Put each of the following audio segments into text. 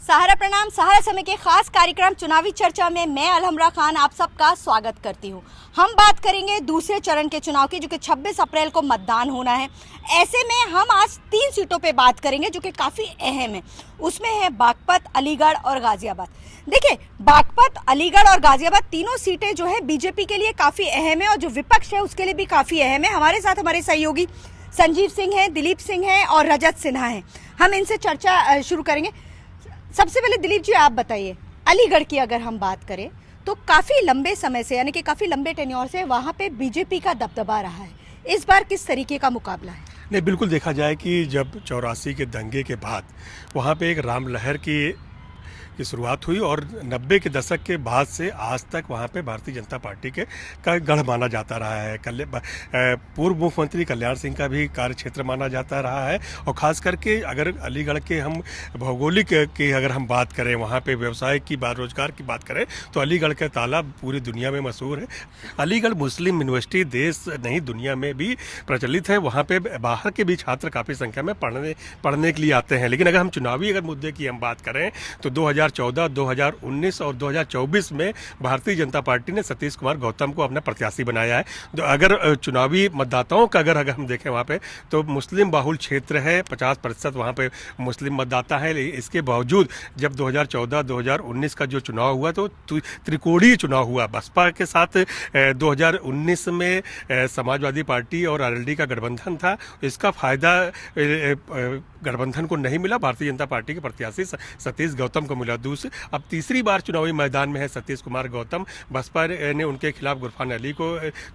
सहारा प्रणाम। सहारा समय के खास कार्यक्रम चुनावी चर्चा में मैं अलहमरा खान आप सबका स्वागत करती हूं। हम बात करेंगे दूसरे चरण के चुनाव की, जो कि 26 अप्रैल को मतदान होना है। ऐसे में हम आज 3 सीटों पे बात करेंगे जो कि काफ़ी अहम है। उसमें है बागपत, अलीगढ़ और गाजियाबाद। देखिए, बागपत, अलीगढ़ और गाजियाबाद तीनों सीटें जो है बीजेपी के लिए काफ़ी अहम है और जो विपक्ष है उसके लिए भी काफ़ी अहम है। हमारे साथ हमारे सहयोगी संजीव सिंह हैं, दिलीप सिंह हैं और रजत सिन्हा हैं। हम इनसे चर्चा शुरू करेंगे। सबसे पहले दिलीप जी आप बताइए, अलीगढ़ की अगर हम बात करें तो काफ़ी लंबे समय से, यानी कि काफ़ी लंबे टेन्योर से वहाँ पे बीजेपी का दबदबा रहा है। इस बार किस तरीके का मुकाबला है? नहीं, बिल्कुल देखा जाए कि जब 84 के दंगे के बाद वहाँ पे एक राम लहर की शुरुआत हुई और 90 के दशक के बाद से आज तक वहाँ पे भारतीय जनता पार्टी के का गढ़ माना जाता रहा है। पूर्व मुख्यमंत्री कल्याण सिंह का भी कार्य क्षेत्र माना जाता रहा है। और ख़ास करके अगर अलीगढ़ के हम भौगोलिक की अगर हम बात करें, वहाँ पे व्यवसाय की बात, रोजगार की बात करें तो अलीगढ़ का तालाब पूरी दुनिया में मशहूर है। अलीगढ़ मुस्लिम यूनिवर्सिटी देश नहीं दुनिया में भी प्रचलित है। वहाँ पे बाहर के भी छात्र काफ़ी संख्या में पढ़ने के लिए आते हैं। लेकिन अगर हम चुनावी मुद्दे की हम बात करें तो 2014, 2019 और 2024 में भारतीय जनता पार्टी ने सतीश कुमार गौतम को अपना प्रत्याशी बनाया है। तो अगर चुनावी मतदाताओं का अगर हम देखें वहाँ पे तो मुस्लिम बाहुल क्षेत्र है, 50% वहाँ पे मुस्लिम मतदाता है। इसके बावजूद जब 2014, 2019 का जो चुनाव हुआ तो त्रिकोणीय चुनाव हुआ। बसपा के साथ 2019 में समाजवादी पार्टी और आरएलडी का गठबंधन था। इसका फायदा गठबंधन को नहीं मिला, भारतीय जनता पार्टी के प्रत्याशी सतीश गौतम को मिला। अब तीसरी बार चुनावी मैदान में है सतीश कुमार गौतम। बसपा ने उनके खिलाफ गुरफान अली को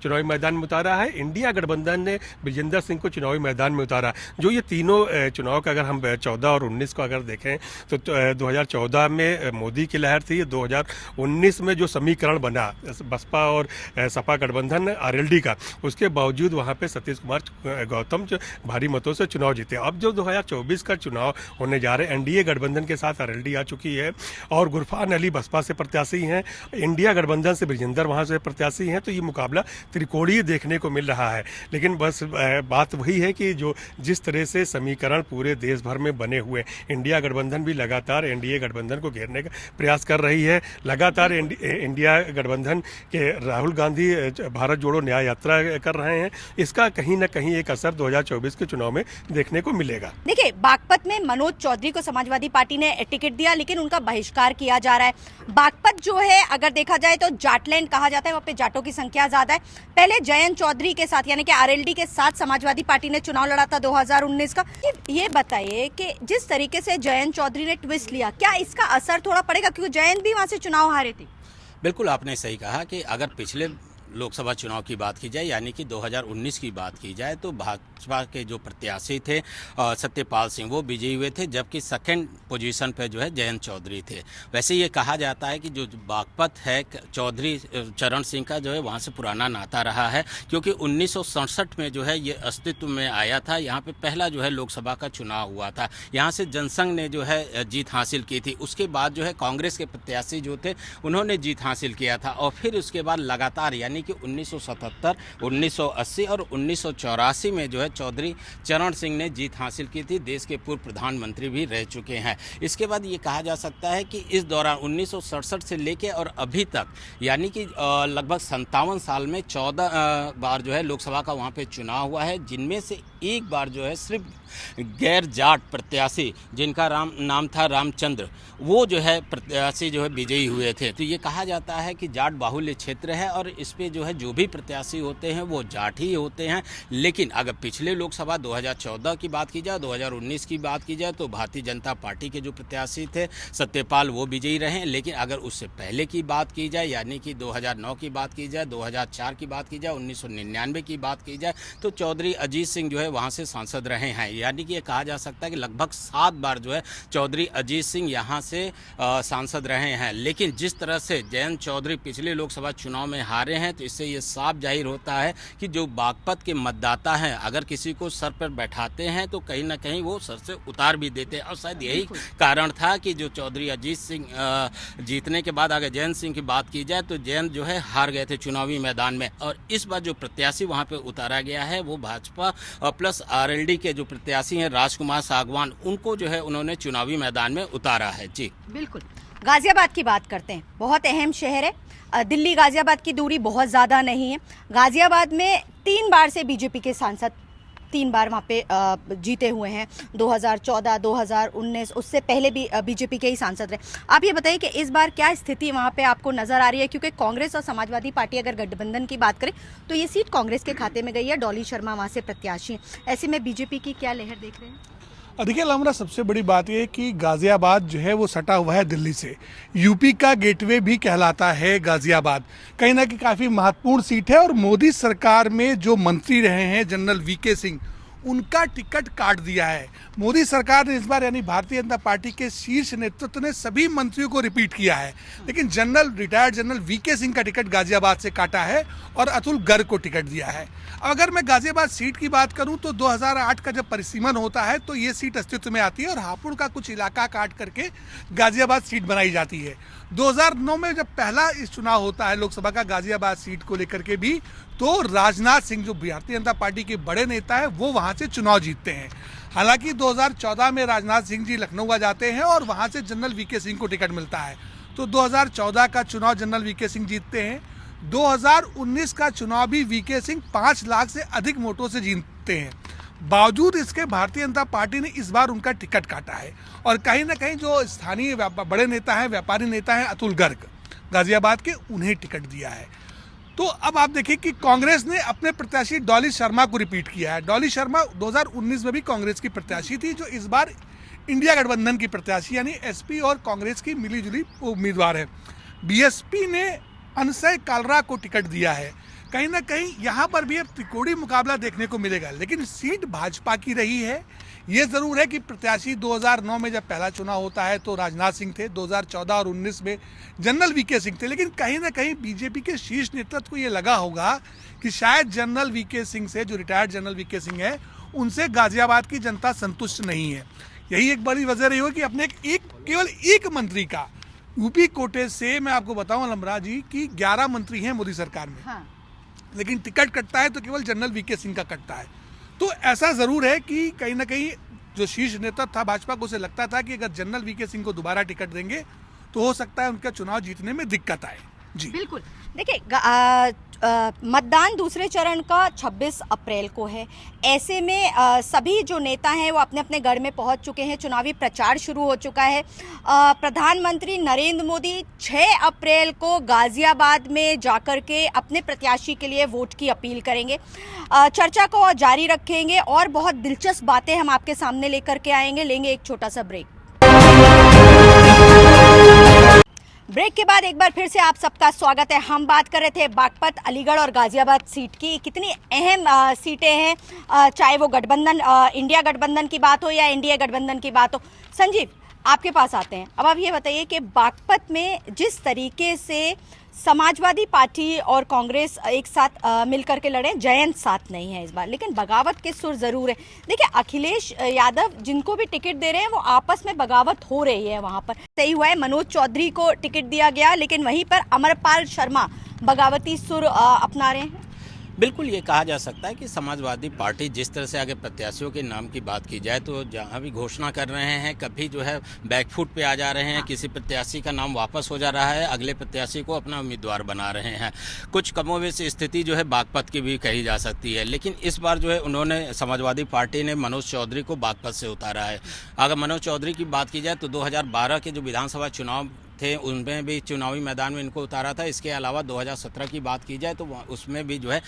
चुनावी मैदान में उतारा है। इंडिया गठबंधन ने ब्रिजेंद्र सिंह को चुनावी मैदान में उतारा। जो ये तीनों चुनाव का अगर हम 14 और 19 को अगर देखें तो 2014 में मोदी की लहर थी। 2019 में जो समीकरण बना बसपा और सपा गठबंधन आरएलडी का, उसके बावजूद वहाँ पे सतीश कुमार गौतम भारी मतों से चुनाव जीते। अब जो 2024 का चुनाव होने जा रहे हैं, एनडीए गठबंधन के साथ आरएलडी आ चुकी है और गुरफान अली बसपा से प्रत्याशी हैं, इंडिया गठबंधन से ब्रिजेंद्र वहाँ से प्रत्याशी हैं। तो ये मुकाबला त्रिकोणीय देखने को मिल रहा है। लेकिन बस बात वही है कि जो जिस तरह से समीकरण पूरे देश भर में बने हुए, इंडिया गठबंधन भी लगातार एनडीए गठबंधन को घेरने का प्रयास कर रही है। लगातार इंडिया गठबंधन के राहुल गांधी भारत जोड़ो न्याय यात्रा कर रहे हैं। इसका कहीं ना कहीं एक असर 2024 के चुनाव में देखने को मिलेगा। देखिए, बागपत में मनोज चौधरी को समाजवादी पार्टी ने टिकट दिया, लेकिन उनका बहिष्कार किया जा रहा है। बागपत जो है अगर देखा जाए तो जाटलैंड कहा जाता है, वहाँ पे जाटों की संख्या ज्यादा है। पहले जयंत चौधरी के साथ, यानी कि आरएलडी के साथ समाजवादी पार्टी ने चुनाव लड़ा था 2019 का। ये बताइए कि जिस तरीके से जयंत चौधरी ने ट्विस्ट लिया, क्या इसका असर थोड़ा पड़ेगा, क्योंकि जयंत भी वहाँ से चुनाव हारे थे? बिल्कुल, आपने सही कहा कि अगर पिछले लोकसभा चुनाव की बात की जाए, यानी कि 2019 की बात की जाए, तो भाजपा के जो प्रत्याशी थे सत्यपाल सिंह, वो विजयी हुए थे, जबकि सेकंड पोजीशन पे जो है जयंत चौधरी थे। वैसे ये कहा जाता है कि जो बागपत है चौधरी चरण सिंह का जो है वहाँ से पुराना नाता रहा है, क्योंकि 1967 में जो है ये अस्तित्व में आया था। यहाँ पे पहला जो है लोकसभा का चुनाव हुआ था। यहाँ से जनसंघ ने जो है जीत हासिल की थी। उसके बाद जो है कांग्रेस के प्रत्याशी जो थे उन्होंने जीत हासिल किया था और फिर उसके बाद लगातार, यानी कि 1977, 1980 और 1984 में जो है चौधरी चरण सिंह ने जीत हासिल की थी। देश के पूर्व प्रधानमंत्री भी रह चुके हैं। इसके बाद ये कहा जा सकता है कि इस दौरान 1967 से लेके और अभी तक, यानी कि लगभग 57 साल में 14 बार जो है लोकसभा का वहाँ पे चुनाव हुआ है, जिनमें से एक बार जो है सिर्फ गैर जाट प्रत्याशी, जिनका नाम था रामचंद्र, वो जो है प्रत्याशी जो है विजयी हुए थे। तो ये कहा जाता है कि जाट बाहुल्य क्षेत्र है और इस पे जो है जो भी प्रत्याशी होते हैं वो जाट ही होते हैं। लेकिन अगर पिछले लोकसभा 2014 की बात की जाए, 2019 की बात की जाए, तो भारतीय जनता पार्टी के जो प्रत्याशी थे सत्यपाल, वो विजयी रहे। लेकिन अगर उससे पहले की बात की जाए, यानी कि 2009 की बात की जाए, 2004 की बात की जाए, 1999 की बात की जाए, तो चौधरी अजीत सिंह जो है वहाँ से सांसद रहे हैं। यानी कि ये कहा जा सकता है कि लगभग 7 बार जो है चौधरी अजीत सिंह यहाँ से सांसद रहे हैं। लेकिन जिस तरह से जयंत चौधरी पिछले लोकसभा चुनाव में हारे हैं, तो इससे ये साफ जाहिर होता है कि जो बागपत के मतदाता हैं, अगर किसी को सर पर बैठाते हैं तो कहीं ना कहीं वो सर से उतार भी देते हैं। और शायद यही कारण था कि जो चौधरी अजीत सिंह जीतने के बाद, अगर जयंत सिंह की बात की जाए तो जयंत जो है हार गए थे चुनावी मैदान में। और इस बार जो प्रत्याशी वहाँ पर उतारा गया है वो भाजपा प्लस आरएलडी के जो प्रत्याशी हैं राजकुमार सागवान, उनको जो है उन्होंने चुनावी मैदान में उतारा है। जी बिल्कुल। गाजियाबाद की बात करते हैं, बहुत अहम शहर है। दिल्ली गाजियाबाद की दूरी बहुत ज़्यादा नहीं है। गाजियाबाद में 3 बार से बीजेपी के सांसद 3 बार वहाँ पे जीते हुए हैं, 2014, 2019, उससे पहले भी बीजेपी के ही सांसद रहे। आप ये बताइए कि इस बार क्या स्थिति वहाँ पे आपको नज़र आ रही है, क्योंकि कांग्रेस और समाजवादी पार्टी अगर गठबंधन की बात करें तो ये सीट कांग्रेस के खाते में गई है, डॉली शर्मा वहाँ से प्रत्याशी हैं। ऐसे में बीजेपी की क्या लहर देख रहे हैं? देखिए अलहमरा, सबसे बड़ी बात यह है कि गाज़ियाबाद जो है वो सटा हुआ है दिल्ली से। यूपी का गेटवे भी कहलाता है गाज़ियाबाद। कहीं ना कहीं काफ़ी महत्वपूर्ण सीट है और मोदी सरकार में जो मंत्री रहे हैं जनरल वीके सिंह, उनका टिकट काट दिया है मोदी सरकार ने इस बार। यानी भारतीय जनता पार्टी के शीर्ष नेतृत्व ने सभी मंत्रियों को रिपीट किया है, लेकिन रिटायर्ड जनरल वीके सिंह का टिकट गाज़ियाबाद से काटा है और अतुल गर्ग को टिकट दिया है। अब अगर मैं गाज़ियाबाद सीट की बात करूं तो 2008 का जब परिसीमन होता है तो ये सीट अस्तित्व में आती है और हापुड़ का कुछ इलाका काट करके गाज़ियाबाद सीट बनाई जाती है। 2009 में जब पहला इस चुनाव होता है लोकसभा का गाज़ियाबाद सीट को लेकर के भी, तो राजनाथ सिंह जो भारतीय जनता पार्टी के बड़े नेता है वो वहाँ से चुनाव जीतते हैं। हालांकि 2014 में राजनाथ सिंह जी लखनऊ आ जाते हैं और वहाँ से जनरल वीके सिंह को टिकट मिलता है, तो 2014 का चुनाव जनरल वीके सिंह जीतते हैं। 2019 का चुनाव भी वीके सिंह 5 लाख से अधिक वोटों से जीतते हैं। बावजूद इसके भारतीय जनता पार्टी ने इस बार उनका टिकट काटा है और कहीं ना कहीं जो स्थानीय बड़े नेता हैं, व्यापारी नेता हैं अतुल गर्ग गाज़ियाबाद के, उन्हें टिकट दिया है। तो अब आप देखिए कि कांग्रेस ने अपने प्रत्याशी डॉली शर्मा को रिपीट किया है। डॉली शर्मा 2019 में भी कांग्रेस की प्रत्याशी थी, जो इस बार इंडिया गठबंधन की प्रत्याशी यानी एसपी और कांग्रेस की मिलीजुली उम्मीदवार है। बीएसपी ने अनसय कालरा को टिकट दिया है। कहीं ना कहीं यहाँ पर भी अब त्रिकोणीय मुकाबला देखने को मिलेगा, लेकिन सीट भाजपा की रही है। ये ज़रूर है कि प्रत्याशी 2009 में जब पहला चुनाव होता है तो राजनाथ सिंह थे, 2014 और 19 में जनरल वीके सिंह थे, लेकिन कहीं ना कहीं बीजेपी के शीर्ष नेतृत्व को ये लगा होगा कि शायद जनरल वीके सिंह से, जो रिटायर्ड जनरल वीके सिंह है, उनसे गाज़ियाबाद की जनता संतुष्ट नहीं है। यही एक बड़ी वजह रही हो कि अपने केवल एक मंत्री का यूपी कोटे से, मैं आपको बताऊं अलमरा जी कि 11 मंत्री हैं मोदी सरकार में, हाँ। लेकिन टिकट कटता है तो केवल जनरल वीके सिंह का कटता है। तो ऐसा ज़रूर है कि कहीं ना कहीं जो शीर्ष नेता था भाजपा को, उसे लगता था कि अगर जनरल वीके सिंह को दोबारा टिकट देंगे तो हो सकता है उनका चुनाव जीतने में दिक्कत आए। जी बिल्कुल। देखिए मतदान दूसरे चरण का 26 अप्रैल को है। ऐसे में सभी जो नेता हैं वो अपने अपने गढ़ में पहुंच चुके हैं, चुनावी प्रचार शुरू हो चुका है। प्रधानमंत्री नरेंद्र मोदी 6 अप्रैल को गाज़ियाबाद में जाकर के अपने प्रत्याशी के लिए वोट की अपील करेंगे। चर्चा को और जारी रखेंगे और बहुत दिलचस्प बातें हम आपके सामने लेकर के आएंगे। लेंगे एक छोटा सा ब्रेक। ब्रेक के बाद एक बार फिर से आप सबका स्वागत है। हम बात कर रहे थे बागपत, अलीगढ़ और गाज़ियाबाद सीट की। कितनी अहम सीटें हैं, चाहे वो गठबंधन, इंडिया गठबंधन की बात हो या एनडीए गठबंधन की बात हो। संजीव, आपके पास आते हैं। अब आप ये बताइए कि बागपत में जिस तरीके से समाजवादी पार्टी और कांग्रेस एक साथ मिलकर के लड़े, जयंत साथ नहीं है इस बार, लेकिन बगावत के सुर जरूर है। देखिए अखिलेश यादव जिनको भी टिकट दे रहे हैं वो आपस में बगावत हो रही है। वहां पर सही हुआ है, मनोज चौधरी को टिकट दिया गया, लेकिन वहीं पर अमरपाल शर्मा बगावती सुर अपना रहे हैं। बिल्कुल ये कहा जा सकता है कि समाजवादी पार्टी जिस तरह से आगे प्रत्याशियों के नाम की बात की जाए तो जहां भी घोषणा कर रहे हैं, कभी जो है बैकफुट पे आ जा रहे हैं, किसी प्रत्याशी का नाम वापस हो जा रहा है, अगले प्रत्याशी को अपना उम्मीदवार बना रहे हैं। कुछ कमोवेश स्थिति जो है बागपत की भी कही जा सकती है, लेकिन इस बार जो है उन्होंने समाजवादी पार्टी ने मनोज चौधरी को बागपत से उतारा है। अगर मनोज चौधरी की बात की जाए तो 2012 के जो विधानसभा चुनाव थे उनमें भी चुनावी मैदान में इनको उतारा था। इसके अलावा 2017 की बात की जाए तो उसमें भी जो है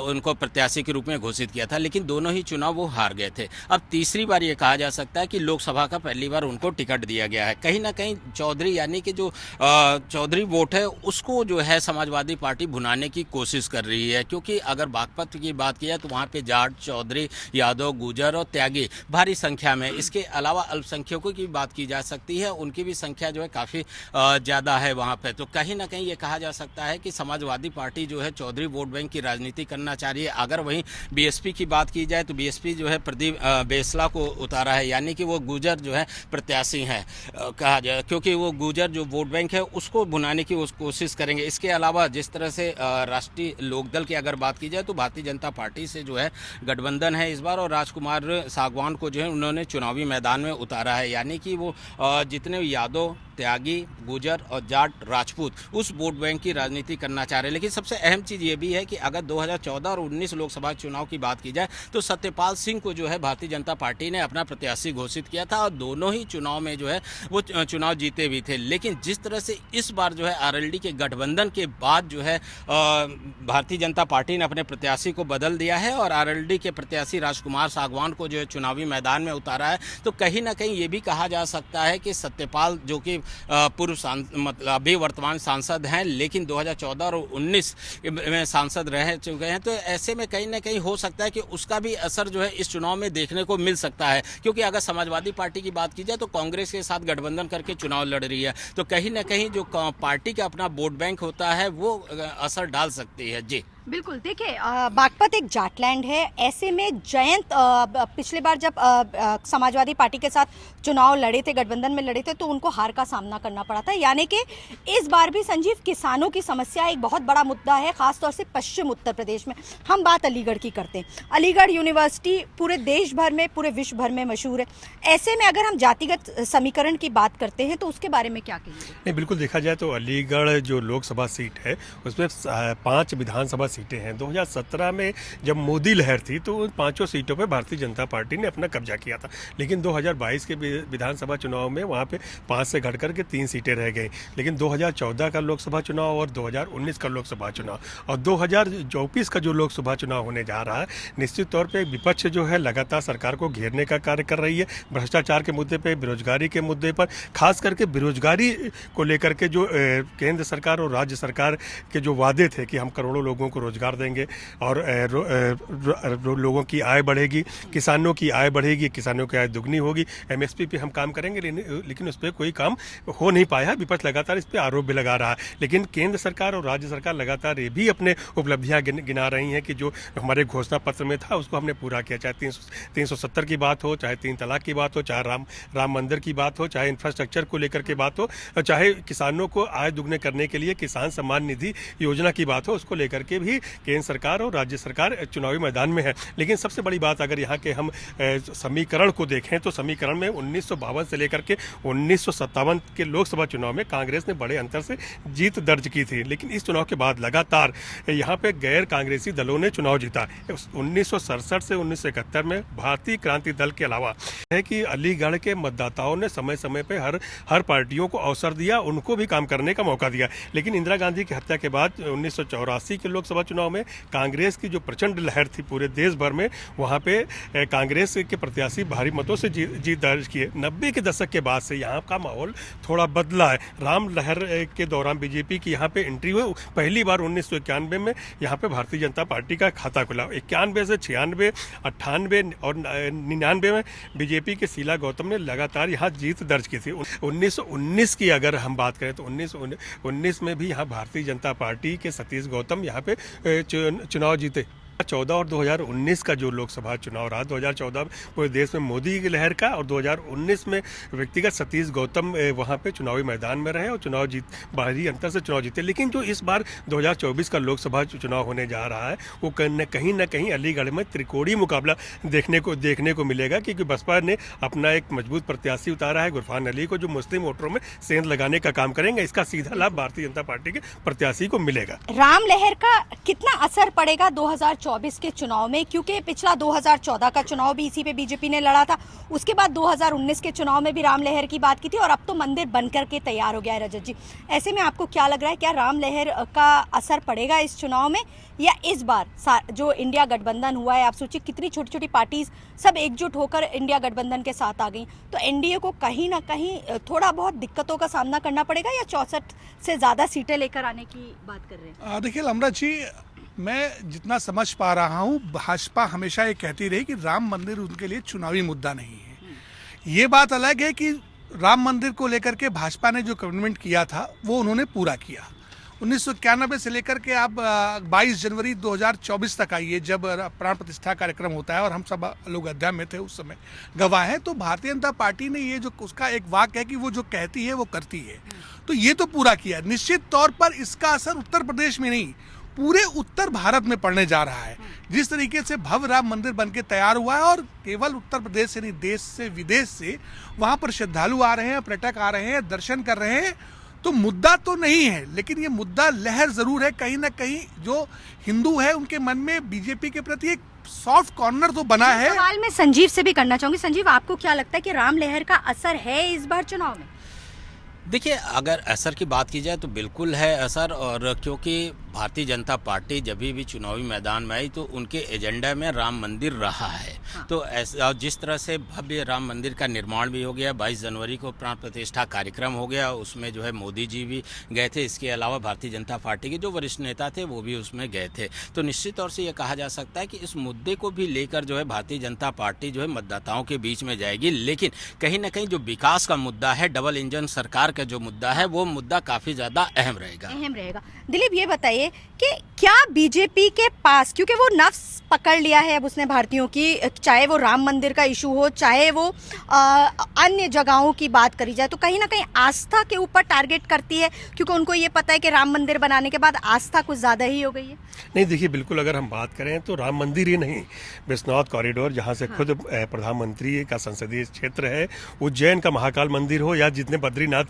उनको प्रत्याशी के रूप में घोषित किया था, लेकिन दोनों ही चुनाव वो हार गए थे। अब तीसरी बार ये कहा जा सकता है कि लोकसभा का पहली बार उनको टिकट दिया गया है। कहीं ना कहीं चौधरी यानी कि जो चौधरी वोट है उसको जो है समाजवादी पार्टी भुनाने की कोशिश कर रही है, क्योंकि अगर बागपत की बात की जाए तो वहाँ पे जाट, चौधरी, यादव, गुजर और त्यागी भारी संख्या में। इसके अलावा अल्पसंख्यकों की बात की जा सकती है, उनकी भी संख्या जो है काफ़ी ज़्यादा है वहाँ पे। तो कहीं ना कहीं ये कहा जा सकता है कि समाजवादी पार्टी जो है चौधरी वोट बैंक की राजनीति करना चाह रही है। अगर वहीं बीएसपी की बात की जाए तो बीएसपी जो है प्रदीप बेसला को उतारा है, यानी कि वो गुर्जर जो है प्रत्याशी हैं कहा जाए, क्योंकि वो गुर्जर जो वोट बैंक है उसको भुनाने की कोशिश करेंगे। इसके अलावा जिस तरह से राष्ट्रीय लोकदल की अगर बात की जाए तो भारतीय जनता पार्टी से जो है गठबंधन है इस बार, और राजकुमार सागवान को जो है उन्होंने चुनावी मैदान में उतारा है, यानी कि वो जितने यादव, त्यागी, गुजर और जाट, राजपूत उस वोट बैंक की राजनीति करना चाह रहे हैं। लेकिन सबसे अहम चीज़ ये भी है कि अगर 2014 और 19 लोकसभा चुनाव की बात की जाए तो सत्यपाल सिंह को जो है भारतीय जनता पार्टी ने अपना प्रत्याशी घोषित किया था और दोनों ही चुनाव में जो है वो चुनाव जीते भी थे। लेकिन जिस तरह से इस बार जो है आरएलडी के गठबंधन के बाद जो है भारतीय जनता पार्टी ने अपने प्रत्याशी को बदल दिया है और आरएलडी के प्रत्याशी राजकुमार सागवान को जो है चुनावी मैदान में उतारा है, तो कहीं ना कहीं ये भी कहा जा सकता है कि सत्यपाल जो कि पूर्व मतलब अभी वर्तमान सांसद हैं लेकिन 2014 और 19 में सांसद रह चुके हैं, तो ऐसे में कहीं ना कहीं हो सकता है कि उसका भी असर जो है इस चुनाव में देखने को मिल सकता है। क्योंकि अगर समाजवादी पार्टी की बात की जाए तो कांग्रेस के साथ गठबंधन करके चुनाव लड़ रही है, तो कहीं ना कहीं जो पार्टी का अपना वोट बैंक होता है वो असर डाल सकती है। जी बिल्कुल, देखिए बागपत एक जाटलैंड है, ऐसे में जयंत पिछले बार जब समाजवादी पार्टी के साथ चुनाव लड़े थे, गठबंधन में लड़े थे, तो उनको हार का सामना करना पड़ा था। यानी कि इस बार भी संजीव किसानों की समस्या एक बहुत बड़ा मुद्दा है, खासतौर से पश्चिम उत्तर प्रदेश में। हम बात अलीगढ़ की करते हैं। अलीगढ़ यूनिवर्सिटी पूरे देश भर में, पूरे विश्व भर में मशहूर है। ऐसे में अगर हम जातिगत समीकरण की बात करते हैं तो उसके बारे में क्या कहेंगे? नहीं, बिल्कुल देखा जाए तो अलीगढ़ जो लोकसभा सीट है उसमें 5 विधानसभा सीटें हैं। 2017 में जब मोदी लहर थी तो उन 5 सीटों पे भारतीय जनता पार्टी ने अपना कब्जा किया था, लेकिन 2022 के विधानसभा चुनाव में वहाँ पे 5 से घट करके 3 सीटें रह गई। लेकिन 2014 का लोकसभा चुनाव और 2019 का लोकसभा चुनाव और 2024 का जो लोकसभा चुनाव होने जा रहा है, निश्चित तौर पर विपक्ष जो है लगातार सरकार को घेरने का कार्य कर रही है। भ्रष्टाचार के मुद्दे पर, बेरोजगारी के मुद्दे पर, खास करके बेरोजगारी को लेकर के जो केंद्र सरकार और राज्य सरकार के जो वादे थे कि हम करोड़ों लोगों को रोजगार देंगे और लोगों की आय बढ़ेगी, किसानों की आय बढ़ेगी, किसानों की आय दुगनी होगी, एमएसपी पे हम काम करेंगे, लेकिन उस पर कोई काम हो नहीं पाया। विपक्ष लगातार इस पर आरोप भी लगा रहा है। लेकिन केंद्र सरकार और राज्य सरकार लगातार ये भी अपने उपलब्धियां गिना रही हैं कि जो हमारे घोषणा पत्र में था उसको हमने पूरा किया। चाहे 370 की बात हो, चाहे 3 तलाक की बात हो, चाहे राम मंदिर की बात हो, चाहे इंफ्रास्ट्रक्चर को लेकर के बात हो, चाहे किसानों को आय दुगने करने के लिए किसान सम्मान निधि योजना की बात हो, उसको लेकर के भी केंद्र सरकार और राज्य सरकार चुनावी मैदान में है। लेकिन सबसे बड़ी बात अगर यहाँ के हम समीकरण को देखें तो समीकरण में 1952 से लेकर के 1957 के लोकसभा चुनाव में कांग्रेस ने बड़े अंतर से जीत दर्ज की थी। लेकिन इस चुनाव के बाद लगातार यहाँ पे गैर कांग्रेसी दलों ने चुनाव जीता। 1967 से 1971 में भारतीय क्रांति दल के अलावा है कि अलीगढ़ के मतदाताओं ने समय समय पे हर पार्टियों को अवसर दिया, उनको भी काम करने का मौका दिया। लेकिन इंदिरा गांधी की हत्या के बाद 1984 के लोकसभा चुनाव में कांग्रेस की जो प्रचंड लहर थी पूरे देश भर में, वहाँ पे कांग्रेस के प्रत्याशी भारी मतों से जीत दर्ज किए। 90 के दशक के बाद से यहाँ का माहौल थोड़ा बदला है। राम लहर के दौरान बीजेपी की यहाँ पे एंट्री हुई। पहली बार 1991 में यहाँ पे भारतीय जनता पार्टी का खाता खुला। 91 से 96, 98 और 99 में बीजेपी के शीला गौतम ने लगातार यहाँ जीत दर्ज की थी। 1919 की अगर हम बात करें तो 1919 में भी यहाँ भारतीय जनता पार्टी के सतीश गौतम यहाँ पे चुनाव जीते। 2014 और 2019 का जो लोकसभा चुनाव रहा, 2014 पूरे देश में मोदी की लहर का और 2019 में व्यक्तिगत सतीश गौतम वहाँ पे चुनावी मैदान में रहे और भारी अंतर से चुनाव जीते। लेकिन जो इस बार 2024 का लोकसभा चुनाव होने जा रहा है वो कहीं ना कहीं अलीगढ़ में त्रिकोणीय मुकाबला देखने को मिलेगा, क्योंकि बसपा ने अपना एक मजबूत प्रत्याशी उतारा है गुरफान अली को, जो मुस्लिम वोटरों में सेंध लगाने का काम करेंगे। इसका सीधा लाभ भारतीय जनता पार्टी के प्रत्याशी को मिलेगा। राम लहर का कितना असर पड़ेगा 2024 के चुनाव में, क्योंकि पिछला 2014 का चुनाव भी इसी पे बीजेपी ने लड़ा था, उसके बाद 2019 के चुनाव में भी राम लहर की बात की थी और अब तो मंदिर बनकर के तैयार हो गया है। रजत जी, ऐसे में आपको क्या लग रहा है, क्या राम लहर का असर पड़ेगा इस चुनाव में, या इस बार जो इंडिया गठबंधन हुआ है, आप सोचिए कितनी छोटी छोटी पार्टीज सब एकजुट होकर इंडिया गठबंधन के साथ आ गई, तो एनडीए को कहीं ना कहीं थोड़ा बहुत दिक्कतों का सामना करना पड़ेगा, या 64 से ज़्यादा सीटें लेकर आने की बात कर रहे हैं? देखिए लमरा जी, मैं जितना समझ पा रहा हूँ, भाजपा हमेशा ये कहती रही कि राम मंदिर उनके लिए चुनावी मुद्दा नहीं है। ये बात अलग है कि राम मंदिर को लेकर के भाजपा ने जो कमिटमेंट किया था वो उन्होंने पूरा किया। 1991 से लेकर के आप 22 जनवरी 2024 तक आइए, जब प्राण प्रतिष्ठा कार्यक्रम होता है, और हम सब लोग अयोध्या में थे उस समय, गवाह हैं। तो भारतीय जनता पार्टी ने ये जो उसका एक वाक्य है कि वो जो कहती है वो करती है, तो ये तो पूरा किया। निश्चित तौर पर इसका असर उत्तर प्रदेश में नहीं, पूरे उत्तर भारत में पड़ने जा रहा है। जिस तरीके से भव्य राम मंदिर बनके तैयार हुआ है, और केवल उत्तर प्रदेश से नहीं, देश से विदेश से वहाँ पर श्रद्धालु आ रहे हैं, पर्यटक आ रहे हैं, दर्शन कर रहे हैं। तो मुद्दा तो नहीं है, लेकिन ये मुद्दा लहर जरूर है। कहीं ना कहीं जो हिंदू है उनके मन में बीजेपी के प्रति एक सॉफ्ट कॉर्नर तो बना है। सवाल मैं संजीव से भी करना चाहूंगी। संजीव, आपको क्या लगता है कि राम लहर का असर है इस बार चुनाव में? देखिए, अगर असर की बात की जाए तो बिल्कुल है असर, और क्योंकि भारतीय जनता पार्टी जब भी चुनावी मैदान में आई तो उनके एजेंडा में राम मंदिर रहा है। हाँ। तो ऐसा जिस तरह से भव्य राम मंदिर का निर्माण भी हो गया, 22 जनवरी को प्राण प्रतिष्ठा कार्यक्रम हो गया, उसमें जो है मोदी जी भी गए थे। इसके अलावा भारतीय जनता पार्टी के जो वरिष्ठ नेता थे वो भी उसमें गए थे। तो निश्चित तौर से ये कहा जा सकता है कि इस मुद्दे को भी लेकर जो है भारतीय जनता पार्टी जो है मतदाताओं के बीच में जाएगी। लेकिन कहीं ना कहीं जो विकास का मुद्दा है, डबल इंजन सरकार का जो मुद्दा है, वो मुद्दा काफी ज्यादा अहम रहेगा। दिलीप, ये बताइए कि क्या बीजेपी के पास, क्योंकि वो नफ्स पकड़ लिया है अब उसने भारतीयों की, चाहे वो राम मंदिर का इशू हो, चाहे वो अन्य जगहों की बात करी जाए, तो कहीं ना कहीं आस्था के ऊपर टारगेट करती है, क्योंकि उनको ये पता है कि राम मंदिर बनाने के बाद आस्था कुछ ज़्यादा ही हो गई है। नहीं, देखिए, बिल्कुल अगर हम बात करें तो राम मंदिर ही नहीं, बिश्नौत कॉरिडोर, जहाँ से खुद प्रधानमंत्री का संसदीय क्षेत्र है, उज्जैन का महाकाल मंदिर हो या जितने बद्रीनाथ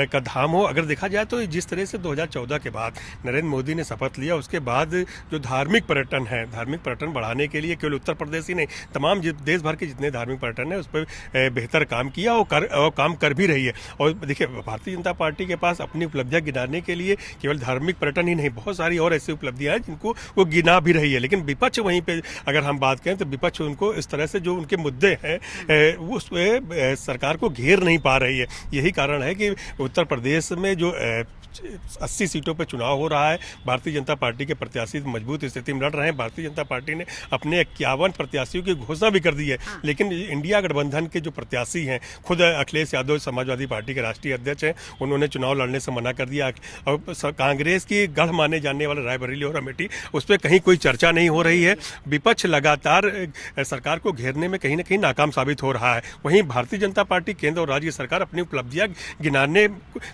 का धाम हो, अगर देखा जाए तो जिस तरह से 2014 के बाद नरेंद्र मोदी ने शपथ लिया, उसके बाद जो धार्मिक पर्यटन है, धार्मिक पर्यटन बढ़ाने के लिए केवल उत्तर प्रदेश ही नहीं, तमाम देश भर के जितने धार्मिक पर्यटन है उस पर बेहतर काम किया और काम कर भी रही है। और देखिए, भारतीय जनता पार्टी के पास अपनी उपलब्धियां गिनाने के लिए केवल धार्मिक पर्यटन ही नहीं, बहुत सारी और ऐसी उपलब्धियां हैं जिनको वो गिना भी रही है। लेकिन विपक्ष वहीं पे अगर हम बात करें तो विपक्ष उनको इस तरह से जो उनके मुद्दे हैं उस पे सरकार को घेर नहीं पा रही है। यही कारण है कि उत्तर प्रदेश में जो 80 सीटों पर चुनाव हो रहा है, भारतीय जनता पार्टी के प्रत्याशी मजबूत स्थिति में लड़ रहे हैं। भारतीय जनता पार्टी ने अपने 51 प्रत्याशियों की घोषणा भी कर दी है। लेकिन इंडिया गठबंधन के जो प्रत्याशी हैं, खुद अखिलेश यादव समाजवादी पार्टी के राष्ट्रीय अध्यक्ष हैं, उन्होंने चुनाव लड़ने से मना कर दिया। और कांग्रेस की गढ़ माने जाने वाले रायबरेली और अमेठी, उस पर कहीं कोई चर्चा नहीं हो रही है। विपक्ष लगातार सरकार को घेरने में कहीं ना कहीं नाकाम साबित हो रहा है। वहीं भारतीय जनता पार्टी केंद्र और राज्य सरकार अपनी उपलब्धियां गिनाने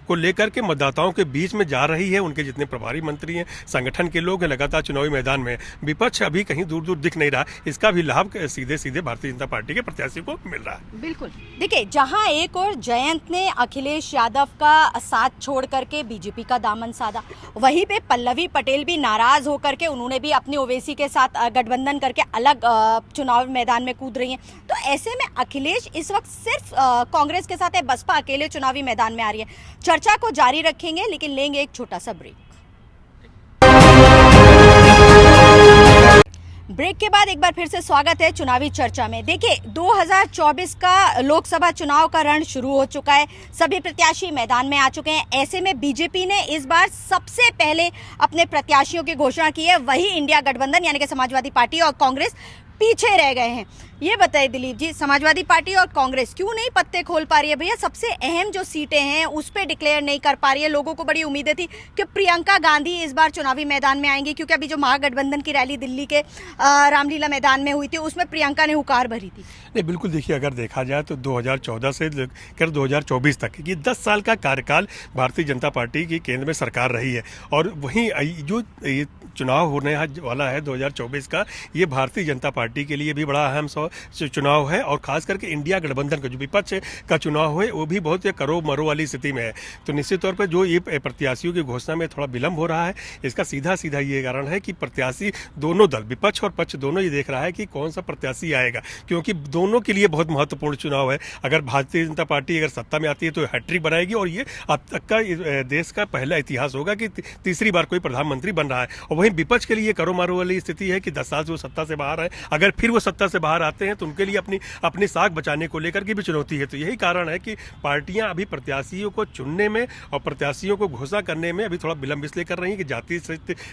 को लेकर के मतदाताओं के बीच में जा रही है। उनके जितने प्रभारी मंत्री हैं, संगठन के लोग हैं, लगातार चुनावी मैदान में। विपक्ष अभी कहीं दूर दूर दिख नहीं रहा। इसका भी लाभ सीधे सीधे भारतीय जनता पार्टी के प्रत्याशी को मिल रहा है। बिल्कुल। देखिए, जहां एक और जयंत ने अखिलेश यादव का साथ छोड़ करके बीजेपी का दामन साधा, वहीं पे पल्लवी पटेल भी नाराज होकर के उन्होंने भी अपनी ओवैसी के साथ गठबंधन करके अलग चुनाव मैदान में कूद रही हैं। तो ऐसे में अखिलेश इस वक्त सिर्फ कांग्रेस के साथ है, बसपा अकेले चुनावी मैदान में आ रही है। चर्चा को जारी रखेंगे, लेकिन लेंगे एक छोटा सा ब्रेक के बाद एक बार फिर से स्वागत है चुनावी चर्चा में। देखिए, 2024 का लोकसभा चुनाव का रण शुरू हो चुका है, सभी प्रत्याशी मैदान में आ चुके हैं। ऐसे में बीजेपी ने इस बार सबसे पहले अपने प्रत्याशियों की घोषणा की है, वही इंडिया गठबंधन यानी कि समाजवादी पार्टी और कांग्रेस पीछे रह गए हैं। ये बताइए दिलीप जी, समाजवादी पार्टी और कांग्रेस क्यों नहीं पत्ते खोल पा रही है? भैया, सबसे अहम जो सीटें हैं उस पर डिक्लेयर नहीं कर पा रही है। लोगों को बड़ी उम्मीदें थी कि प्रियंका गांधी इस बार चुनावी मैदान में आएंगी, क्योंकि अभी जो महागठबंधन की रैली दिल्ली के रामलीला मैदान में हुई थी उसमें प्रियंका ने हुकार भरी थी। नहीं, बिल्कुल। देखिए, अगर देखा जाए तो 2014 से लेकर 2024 तक ये 10 साल का कार्यकाल भारतीय जनता पार्टी की केंद्र में सरकार रही है। और वहीं जो चुनाव होने वाला है 2024 का, ये भारतीय जनता पार्टी के लिए भी बड़ा अहम चुनाव है। और खास करके इंडिया गठबंधन का जो विपक्ष का चुनाव है वो भी बहुत करो मरो वाली स्थिति में है। तो निश्चित तौर पर जो ये प्रत्याशियों की घोषणा में थोड़ा विलंब हो रहा है, इसका सीधा सीधा ये कारण है कि प्रत्याशी दोनों दल, विपक्ष और पक्ष दोनों, ये देख रहा है कि कौन सा प्रत्याशी आएगा, क्योंकि दोनों के लिए बहुत महत्वपूर्ण चुनाव है। अगर भारतीय जनता पार्टी अगर सत्ता में आती है तो हैट्रिक बनाएगी, और ये अब तक का देश का पहला इतिहास होगा कि तीसरी बार कोई प्रधानमंत्री बन रहा है। और वहीं विपक्ष के लिए करो मारो वाली स्थिति है कि 10 साल से वो सत्ता से बाहर है। अगर अगर फिर वो सत्ता से बाहर आते हैं तो उनके लिए अपनी साख बचाने को लेकर के भी चुनौती है। तो यही कारण है कि पार्टियां अभी प्रत्याशियों को चुनने में और प्रत्याशियों को घोषणा करने में अभी थोड़ा विलंब इसलिए कर रही हैं कि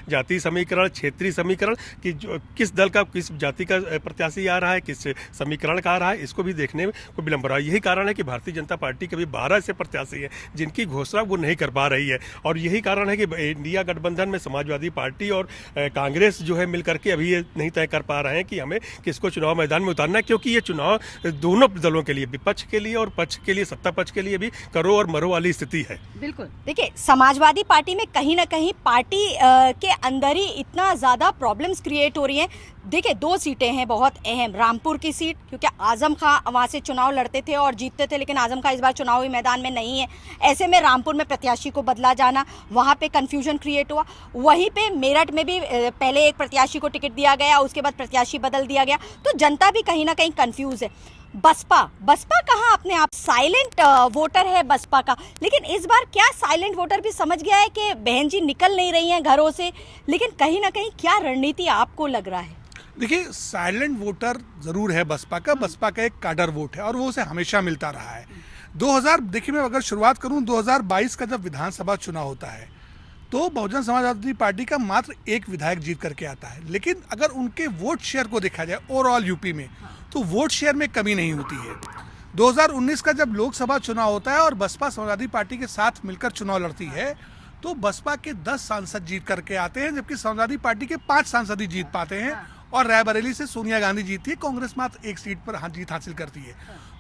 जातीय समीकरण, क्षेत्रीय समीकरण कि किस दल का, किस जाति का प्रत्याशी आ रहा है, किस समीकरण का आ रहा है, इसको भी देखने में को विलंब रहा है। यही कारण है कि भारतीय जनता पार्टी के भी 12 ऐसे प्रत्याशी हैं जिनकी घोषणा वो नहीं कर पा रही है। और यही कारण है कि इंडिया गठबंधन में समाजवादी पार्टी और कांग्रेस जो है मिलकर के अभी ये नहीं तय कर पा रहे हैं कि हमें किसको चुनाव मैदान में उतारना है, क्योंकि ये चुनाव दोनों दलों के लिए, विपक्ष के लिए और पक्ष के लिए, सत्ता पक्ष के लिए भी करो और मरो वाली स्थिति है। बिल्कुल। देखिए, समाजवादी पार्टी में कहीं ना कहीं पार्टी के अंदर ही इतना ज़्यादा प्रॉब्लम्स क्रिएट हो रही हैं। देखिए, 2 सीटें हैं बहुत अहम। रामपुर की सीट, क्योंकि आजम खां वहाँ से चुनाव लड़ते थे और जीतते थे, लेकिन आजम खां इस बार चुनावी मैदान में नहीं है। ऐसे में रामपुर में प्रत्याशी को बदला जाना, वहाँ पे कन्फ्यूजन क्रिएट हुआ। वहीं पे मेरठ में भी पहले एक प्रत्याशी को टिकट दिया गया, उसके बाद प्रत्याशी बदल दिया गया, तो जनता भी कहीं ना कहीं कन्फ्यूज है। बसपा कहाँ अपने आप साइलेंट वोटर है बसपा का, लेकिन इस बार क्या साइलेंट वोटर भी समझ गया है कि बहन जी निकल नहीं रही हैं घरों से, लेकिन कहीं ना कहीं क्या रणनीति आपको लग रहा है? देखिए, साइलेंट वोटर जरूर है बसपा का एक काडर वोट है और वो उसे हमेशा मिलता रहा है। 2000 देखिए, मैं अगर शुरुआत करूं 2022 का जब विधानसभा चुनाव होता है तो बहुजन समाजवादी पार्टी का मात्र एक विधायक जीत करके आता है, लेकिन अगर उनके वोट शेयर को देखा जाए ओवरऑल यूपी में तो वोट शेयर में कमी नहीं होती है। 2019 का जब लोकसभा चुनाव होता है और बसपा समाजवादी पार्टी के साथ मिलकर चुनाव लड़ती है तो बसपा के 10 सांसद जीत करके आते हैं, जबकि समाजवादी पार्टी के 5 सांसद ही जीत पाते हैं और रायबरेली से सोनिया गांधी जीतती है, कांग्रेस मात्र एक सीट पर जीत हासिल करती है।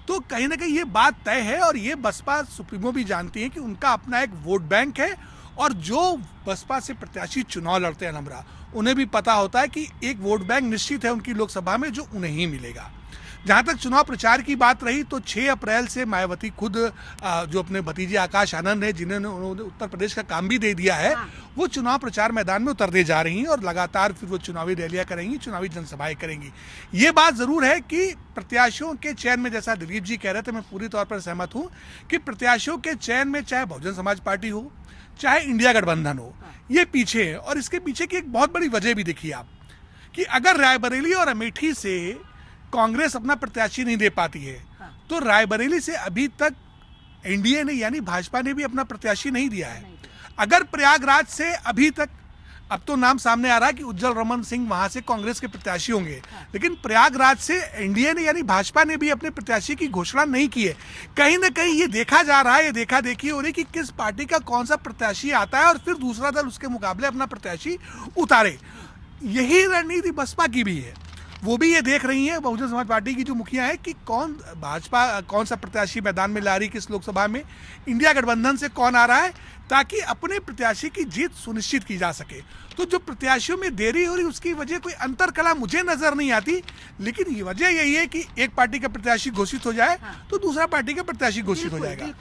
तो कहीं ना कहीं ये बात तय है और ये बसपा सुप्रीमो भी जानती है कि उनका अपना एक वोट बैंक है और जो बसपा से प्रत्याशी चुनाव लड़ते हैं अलमरा, उन्हें भी पता होता है कि एक वोट बैंक निश्चित है उनकी लोकसभा में जो उन्हें ही मिलेगा। जहाँ तक चुनाव प्रचार की बात रही तो 6 अप्रैल से मायावती खुद जो अपने भतीजे आकाश आनंद है, जिन्होंने उत्तर प्रदेश का काम भी दे दिया है, वो चुनाव प्रचार मैदान में उतरने जा रही हैं और लगातार फिर वो चुनावी रैलियां करेंगी, चुनावी जनसभाएं करेंगी। ये बात जरूर है कि प्रत्याशियों के चयन में, जैसा दिलीप जी कह रहे थे, मैं पूरी तौर पर सहमत हूँ कि प्रत्याशियों के चयन में चाहे बहुजन समाज पार्टी हो चाहे इंडिया गठबंधन हो, ये पीछे है। और इसके पीछे की एक बहुत बड़ी वजह भी देखिए आप कि अगर रायबरेली और अमेठी से कांग्रेस अपना प्रत्याशी नहीं दे पाती है तो रायबरेली से अभी तक एनडीए ने यानी भाजपा ने भी अपना प्रत्याशी नहीं दिया है। अगर प्रयागराज से अभी तक, अब तो नाम सामने आ रहा है कि उज्जवल रमन सिंह वहां से कांग्रेस के प्रत्याशी होंगे, लेकिन प्रयागराज से एनडीए ने यानी भाजपा ने भी अपने प्रत्याशी की घोषणा नहीं की है। कहीं ना कहीं ये देखा जा रहा है, ये देखा देखी हो रही कि किस पार्टी का कौन सा प्रत्याशी आता है और फिर दूसरा दल उसके मुकाबले अपना प्रत्याशी उतारे। यही रणनीति बसपा की भी है। वो भी ये देख रही हैं, बहुजन समाज पार्टी की जो मुखिया है, कि कौन भाजपा कौन सा प्रत्याशी मैदान में ला रही किस लोकसभा में, इंडिया गठबंधन से कौन आ रहा है, ताकि अपने प्रत्याशी की जीत सुनिश्चित की जा सके। तो जो प्रत्याशियों में देरी हो रही उसकी वजह कोई अंतर कला मुझे नजर नहीं आती, लेकिन ये वजह यही है कि एक पार्टी का प्रत्याशी घोषित हो जाए तो दूसरा पार्टी का प्रत्याशी घोषित हो जाएगा।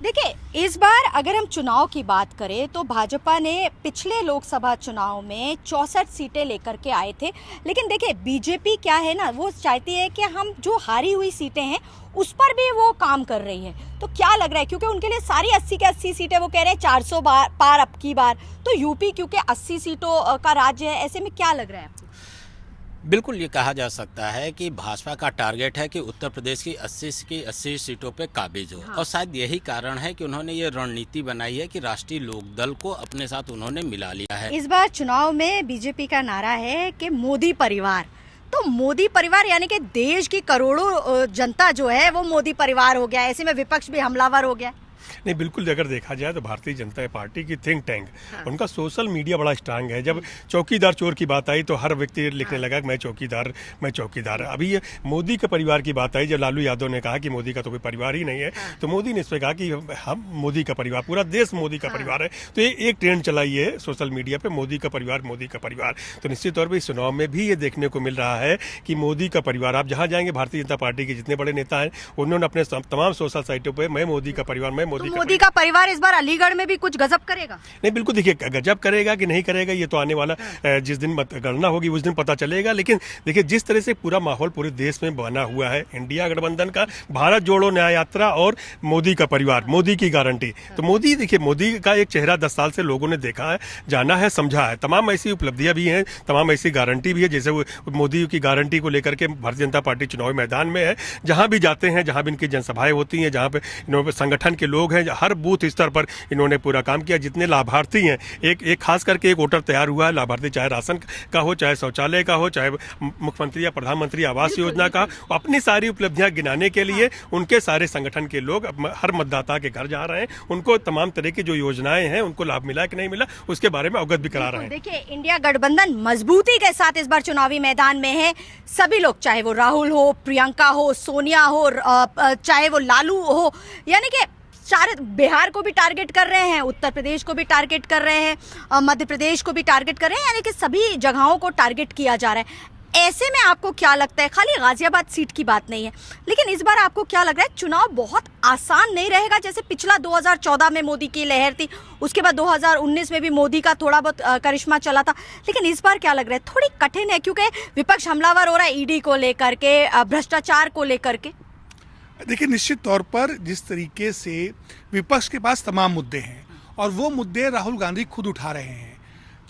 देखिए, इस बार अगर हम चुनाव की बात करें तो भाजपा ने पिछले लोकसभा चुनाव में 64 सीटें लेकर के आए थे, लेकिन देखिए बीजेपी क्या है ना, वो चाहती है कि हम जो हारी हुई सीटें हैं उस पर भी वो काम कर रही है। तो क्या लग रहा है, क्योंकि उनके लिए सारी 80 के 80 सीटें, वो कह रहे हैं 400 पार अब की बार, तो यूपी क्योंकि 80 सीटों का राज्य है, ऐसे में क्या लग रहा है आपको? बिल्कुल, ये कहा जा सकता है कि भाजपा का टारगेट है कि उत्तर प्रदेश की 80 सीटों पे काबिज हो। और शायद यही कारण है कि उन्होंने ये रणनीति बनाई है कि राष्ट्रीय लोकदल को अपने साथ उन्होंने मिला लिया है। इस बार चुनाव में बीजेपी का नारा है कि मोदी परिवार, तो मोदी परिवार यानी कि देश की करोड़ों जनता जो है वो मोदी परिवार हो गया, ऐसे में विपक्ष भी हमलावर हो गया। नहीं, बिल्कुल अगर देखा जाए तो भारतीय जनता पार्टी की थिंक टैंक, उनका सोशल मीडिया बड़ा स्ट्रांग है। जब चौकीदार चोर की बात आई तो हर व्यक्ति लिखने लगा कि मैं चौकीदार। अभी ये मोदी के परिवार की बात आई, जब लालू यादव ने कहा कि मोदी का तो कोई परिवार ही नहीं है, तो मोदी ने इस पर कहा कि हम मोदी का परिवार, पूरा देश मोदी का परिवार है। तो ये एक ट्रेंड चलाई है सोशल मीडिया पे, मोदी का परिवार। तो निश्चित तौर पर इस चुनाव में भी ये देखने को मिल रहा है कि मोदी का परिवार, आप जहाँ जाएंगे भारतीय जनता पार्टी के जितने बड़े नेता हैं उन्होंने अपने तमाम सोशल साइटों पर मैं मोदी का परिवार मोदी तो मोदी का परिवार इस बार अलीगढ़ में भी कुछ गजब करेगा? नहीं, बिल्कुल देखिए, गजब करेगा कि नहीं करेगा ये तो आने वाला जिस दिन मतगणना होगी उस दिन पता चलेगा। लेकिन देखिए, जिस तरह से पूरा माहौल पूरे देश में बना हुआ है, इंडिया गठबंधन का, भारत जोड़ो न्याय यात्रा और मोदी का परिवार, मोदी की गारंटी, तो मोदी, देखिए मोदी का एक चेहरा 10 साल से लोगों ने देखा है, जाना है, समझा है। तमाम ऐसी उपलब्धियां भी हैं, तमाम ऐसी गारंटी भी है, जैसे वो मोदी की गारंटी को लेकर के भारतीय जनता पार्टी चुनावी मैदान में है। जहां भी जाते हैं, जहां भी इनकी जनसभाएं होती हैं, जहां पे इन्होंने संगठन के लोग हैं, हर बूथ स्तर पर इन्होंने पूरा काम किया। जितने लाभार्थी हैं, एक खास करके एक वोटर तैयार हुआ है लाभार्थी, चाहे राशन का हो, चाहे शौचालय का हो, चाहे मुख्यमंत्री या प्रधानमंत्री आवास योजना का, अपनी सारी उपलब्धियां गिनाने के लिए उनके सारे संगठन के लोग हर मतदाता के घर जा रहे हैं, उनको तमाम तरह की जो योजनाएं हैं उनको लाभ मिला कि नहीं मिला उसके बारे में अवगत भी करा रहे हैं। देखिए, इंडिया गठबंधन मजबूती के साथ इस बार चुनावी मैदान में है। सभी लोग, चाहे वो राहुल हो, प्रियंका हो, सोनिया हो, चाहे वो लालू हो, यानी कि सारे, बिहार को भी टारगेट कर रहे हैं, उत्तर प्रदेश को भी टारगेट कर रहे हैं, मध्य प्रदेश को भी टारगेट कर रहे हैं, यानी कि सभी जगहों को टारगेट किया जा रहा है। ऐसे में आपको क्या लगता है, खाली गाजियाबाद सीट की बात नहीं है, लेकिन इस बार आपको क्या लग रहा है, चुनाव बहुत आसान नहीं रहेगा? जैसे पिछला 2014 में मोदी की लहर थी, उसके बाद 2019 में भी मोदी का थोड़ा बहुत करिश्मा चला था, लेकिन इस बार क्या लग रहा है, थोड़ी कठिन है? क्योंकि विपक्ष हमलावर हो रहा है ईडी को लेकर के, भ्रष्टाचार को लेकर के। देखिए, निश्चित तौर पर जिस तरीके से विपक्ष के पास तमाम मुद्दे हैं और वो मुद्दे राहुल गांधी खुद उठा रहे हैं,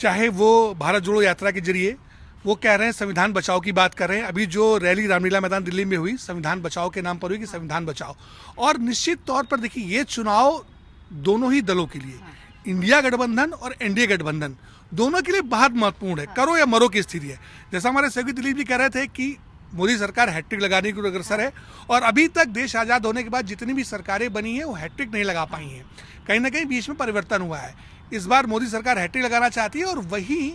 चाहे वो भारत जोड़ो यात्रा के जरिए वो कह रहे हैं संविधान बचाओ की बात कर रहे हैं। अभी जो रैली रामलीला मैदान दिल्ली में हुई, संविधान बचाओ के नाम पर हुई कि संविधान बचाओ। और निश्चित तौर पर देखिए, ये चुनाव दोनों ही दलों के लिए, इंडिया गठबंधन और एनडीए गठबंधन, दोनों के लिए बहुत महत्वपूर्ण है, करो या मरो की स्थिति है। जैसा हमारे सहयोगी दिलीप जी कह रहे थे कि मोदी सरकार हैट्रिक लगाने की ओर अग्रसर है और अभी तक देश आज़ाद होने के बाद जितनी भी सरकारें बनी हैं वो हैट्रिक नहीं लगा पाई हैं। कहीं ना कहीं बीच में परिवर्तन हुआ है। इस बार मोदी सरकार हैट्रिक लगाना चाहती है और वही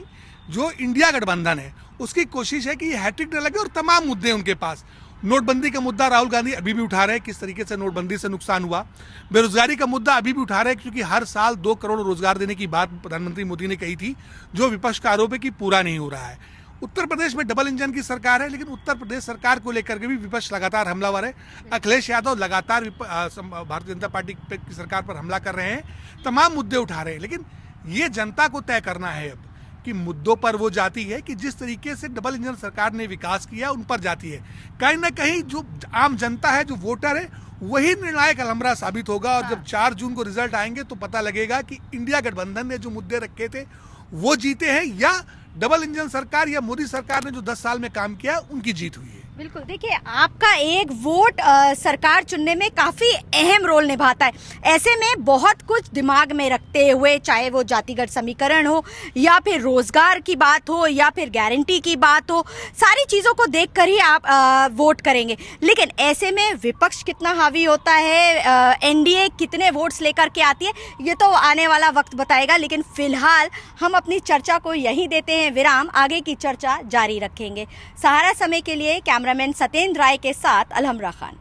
जो इंडिया गठबंधन है उसकी कोशिश है कि ये हैट्रिक न लगे और तमाम मुद्दे उनके पास। नोटबंदी का मुद्दा राहुल गांधी अभी भी उठा रहे हैं, किस तरीके से नोटबंदी से नुकसान हुआ। बेरोजगारी का मुद्दा अभी भी उठा रहे हैं, क्योंकि हर साल 2 करोड़ रोजगार देने की बात प्रधानमंत्री मोदी ने कही थी, जो विपक्ष का आरोप है कि पूरा नहीं हो रहा है। उत्तर प्रदेश में डबल इंजन की सरकार है, लेकिन उत्तर प्रदेश सरकार को लेकर के भी विपक्ष लगातार हमलावर है। अखिलेश यादव लगातार भारतीय जनता पार्टी की सरकार पर हमला कर रहे हैं, तमाम मुद्दे उठा रहे हैं। लेकिन ये जनता को तय करना है अब कि मुद्दों पर वो जाती है कि जिस तरीके से डबल इंजन सरकार ने विकास किया उन पर जाती है। कहीं ना कहीं जो आम जनता है, जो वोटर है, वही निर्णायक अलमरा साबित होगा। और जब 4 जून को रिजल्ट आएंगे तो पता लगेगा कि इंडिया गठबंधन ने जो मुद्दे रखे थे वो जीते हैं या डबल इंजन सरकार या मोदी सरकार ने जो 10 साल में काम किया उनकी जीत हुई है। बिल्कुल, देखिए, आपका एक वोट सरकार चुनने में काफ़ी अहम रोल निभाता है। ऐसे में बहुत कुछ दिमाग में रखते हुए, चाहे वो जातिगत समीकरण हो या फिर रोजगार की बात हो या फिर गारंटी की बात हो, सारी चीज़ों को देखकर ही आप वोट करेंगे। लेकिन ऐसे में विपक्ष कितना हावी होता है, एनडीए कितने वोट्स लेकर के आती है, ये तो आने वाला वक्त बताएगा। लेकिन फिलहाल हम अपनी चर्चा को यहीं देते हैं विराम, आगे की चर्चा जारी रखेंगे। सहारा समय के लिए कैमरामैन सत्येंद्र राय के साथ अलहमरा खान।